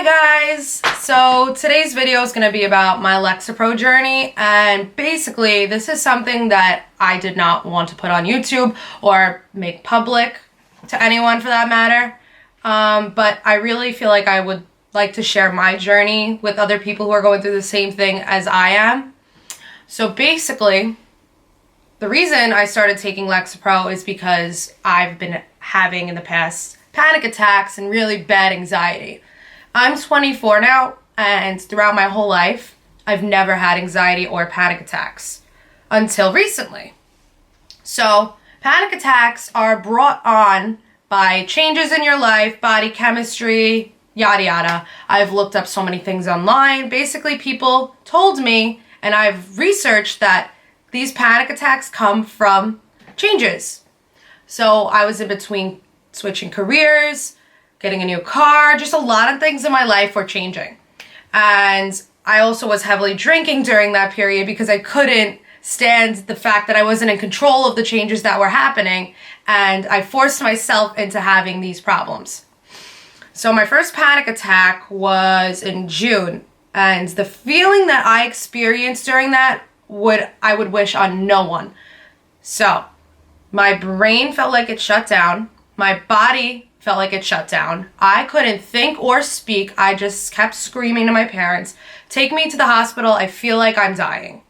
Hi guys! So today's video is going to be about my Lexapro journey, and basically this is something that I did not want to put on YouTube or make public to anyone for that matter, but I really feel like I would like to share my journey with other people who are going through the same thing as I am. So basically, the reason I started taking Lexapro is because I've been having in the past panic attacks and really bad anxiety. I'm 24 now, and throughout my whole life, I've never had anxiety or panic attacks until recently. So, panic attacks are brought on by changes in your life, body chemistry, yada yada. I've looked up so many things online. Basically, people told me, and I've researched that these panic attacks come from changes. So, I was in between switching careers, getting a new car, just a lot of things in my life were changing. And I also was heavily drinking during that period because I couldn't stand the fact that I wasn't in control of the changes that were happening, and I forced myself into having these problems. So my first panic attack was in June, and the feeling that I experienced during that I would wish on no one. So my brain felt like it shut down, my body felt like it shut down. I couldn't think or speak. I just kept screaming to my parents, "Take me to the hospital. I feel like I'm dying."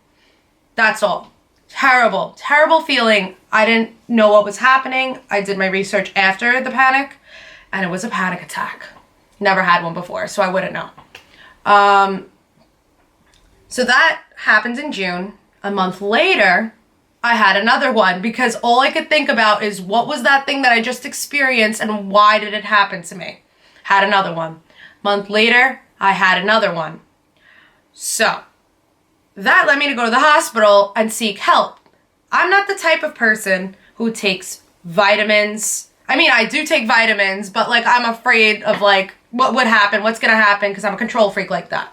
That's all. Terrible, terrible feeling. I didn't know what was happening. I did my research after the panic, and it was a panic attack. Never had one before, so I wouldn't know. So that happened in June. A month later, I had another one because all I could think about is what was that thing that I just experienced and why did it happen to me? Had another one. Month later, I had another one. So that led me to go to the hospital and seek help. I'm not the type of person who takes vitamins. I mean, I do take vitamins, but I'm afraid of what would happen, what's gonna happen, because I'm a control freak like that.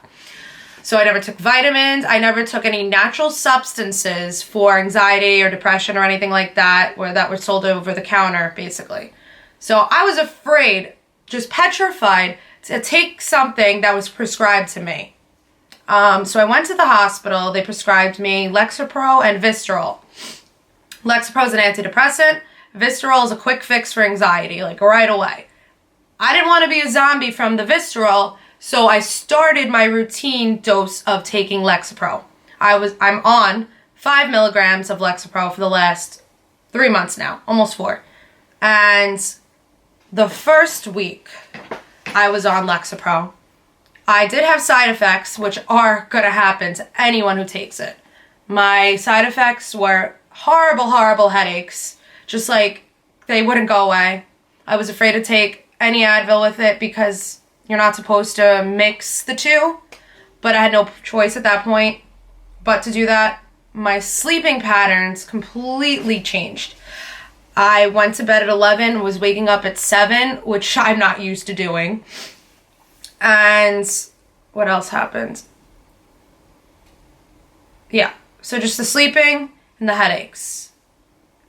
So I never took vitamins. I never took any natural substances for anxiety or depression or anything like that, that were sold over the counter, basically. So I was afraid, just petrified, to take something that was prescribed to me. So I went to the hospital. They prescribed me Lexapro and Visceral. Lexapro is an antidepressant. Visceral is a quick fix for anxiety, right away. I didn't want to be a zombie from the Visceral, so I started my routine dose of taking Lexapro. I'm on 5 milligrams of Lexapro for the last 3 months now, almost 4. And the first week I was on Lexapro, I did have side effects, which are going to happen to anyone who takes it. My side effects were horrible, horrible headaches, just they wouldn't go away. I was afraid to take any Advil with it because you're not supposed to mix the two, but I had no choice at that point but to do that. My sleeping patterns completely changed. I went to bed at 11, was waking up at 7, which I'm not used to doing. And what else happened? Yeah, so just the sleeping and the headaches,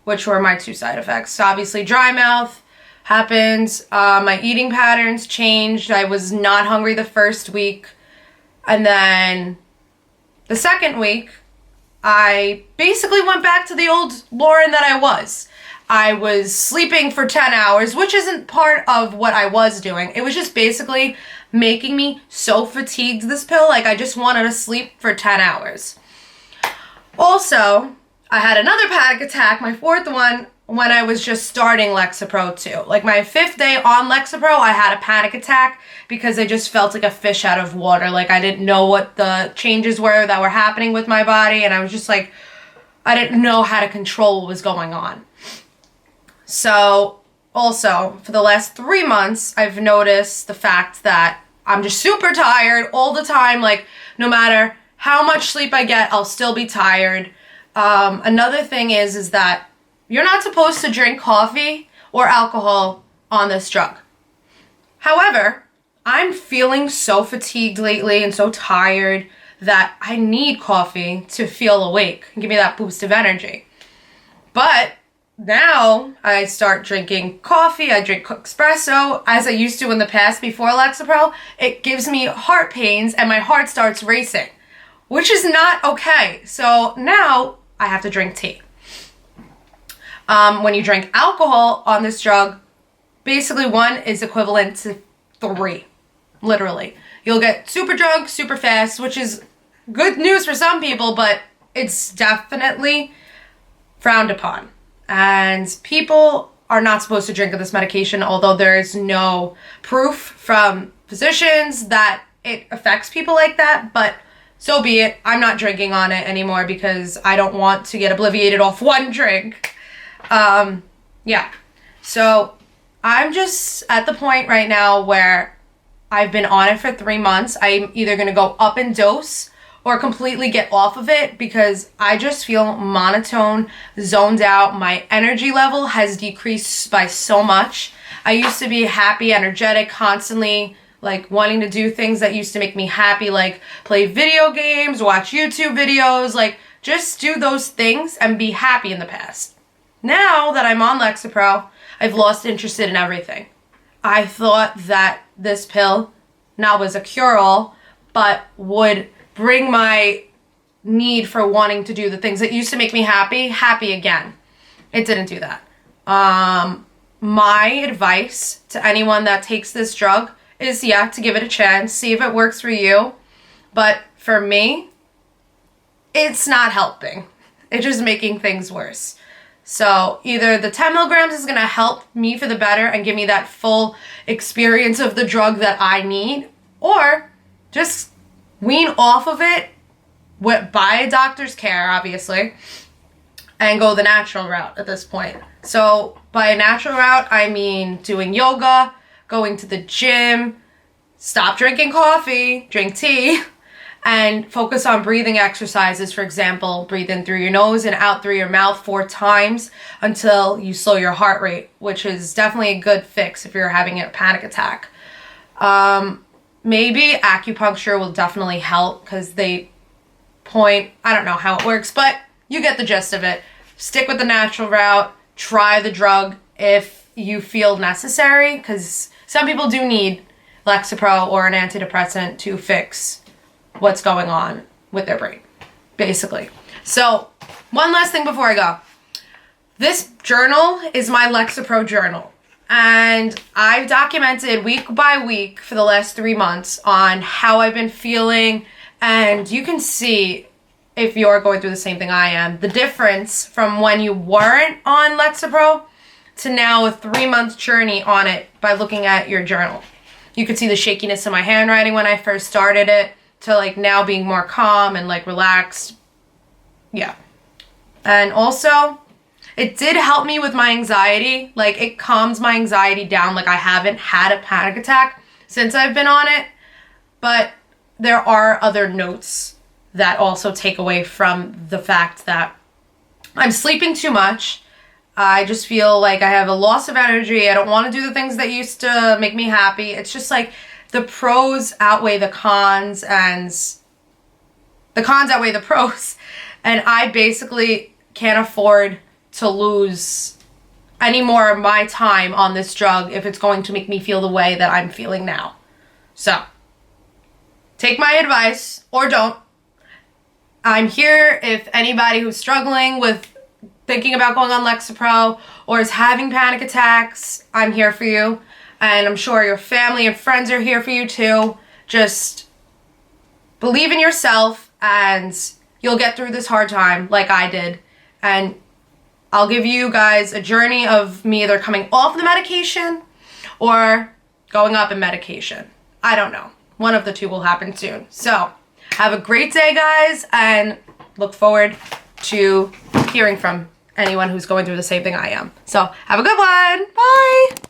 which were my 2 side effects. So obviously dry mouth happened. My eating patterns changed. I was not hungry the first week. And then the second week, I basically went back to the old Lauren that I was. I was sleeping for 10 hours, which isn't part of what I was doing. It was just basically making me so fatigued, this pill. I just wanted to sleep for 10 hours. Also, I had another panic attack, my 4th one, when I was just starting Lexapro too. My 5th day on Lexapro, I had a panic attack because I just felt like a fish out of water. I didn't know what the changes were that were happening with my body, and I was just I didn't know how to control what was going on. So also, for the last 3 months, I've noticed the fact that I'm just super tired all the time. No matter how much sleep I get, I'll still be tired. Another thing is that you're not supposed to drink coffee or alcohol on this drug. However, I'm feeling so fatigued lately and so tired that I need coffee to feel awake and give me that boost of energy. But now I start drinking coffee. I drink espresso as I used to in the past before Lexapro. It gives me heart pains and my heart starts racing, which is not okay. So now I have to drink tea. When you drink alcohol on this drug, basically 1 is equivalent to 3, literally. You'll get super drunk, super fast, which is good news for some people, but it's definitely frowned upon. And people are not supposed to drink this medication, although there is no proof from physicians that it affects people like that, but so be it. I'm not drinking on it anymore because I don't want to get obliviated off 1 drink. Yeah. So I'm just at the point right now where I've been on it for 3 months. I'm either going to go up in dose or completely get off of it because I just feel monotone, zoned out. My energy level has decreased by so much. I used to be happy, energetic, constantly like wanting to do things that used to make me happy, like play video games, watch YouTube videos, like just do those things and be happy in the past. Now that I'm on Lexapro, I've lost interest in everything. I thought that this pill not was a cure-all, but would bring my need for wanting to do the things that used to make me happy again. It didn't do that. My advice to anyone that takes this drug is, yeah, to give it a chance, see if it works for you. But for me, it's not helping. It's just making things worse. So either the 10 milligrams is going to help me for the better and give me that full experience of the drug that I need, or just wean off of it by a doctor's care, obviously, and go the natural route at this point. So by a natural route, I mean doing yoga, going to the gym, stop drinking coffee, drink tea, and focus on breathing exercises. For example, breathe in through your nose and out through your mouth 4 times until you slow your heart rate, which is definitely a good fix if you're having a panic attack. Maybe acupuncture will definitely help because they point, I don't know how it works, but you get the gist of it. Stick with the natural route, try the drug if you feel necessary, because some people do need Lexapro or an antidepressant to fix what's going on with their brain, basically. So, one last thing before I go. This journal is my Lexapro journal. And I've documented week by week for the last 3 months on how I've been feeling. And you can see, if you're going through the same thing I am, the difference from when you weren't on Lexapro to now a 3-month journey on it by looking at your journal. You could see the shakiness in my handwriting when I first started it to like now being more calm and like relaxed. Yeah. And also, it did help me with my anxiety. Like, it calms my anxiety down. Like, I haven't had a panic attack since I've been on it. But there are other notes that also take away from the fact that I'm sleeping too much. I just feel like I have a loss of energy. I don't want to do the things that used to make me happy. It's just like the pros outweigh the cons and the cons outweigh the pros. And I basically can't afford to lose any more of my time on this drug if it's going to make me feel the way that I'm feeling now. So, take my advice or don't. I'm here if anybody who's struggling with thinking about going on Lexapro or is having panic attacks, I'm here for you. And I'm sure your family and friends are here for you too. Just believe in yourself and you'll get through this hard time like I did. And I'll give you guys a journey of me either coming off the medication or going up in medication. I don't know. One of the two will happen soon. So, have a great day, guys, and look forward to hearing from anyone who's going through the same thing I am. So, have a good one. Bye.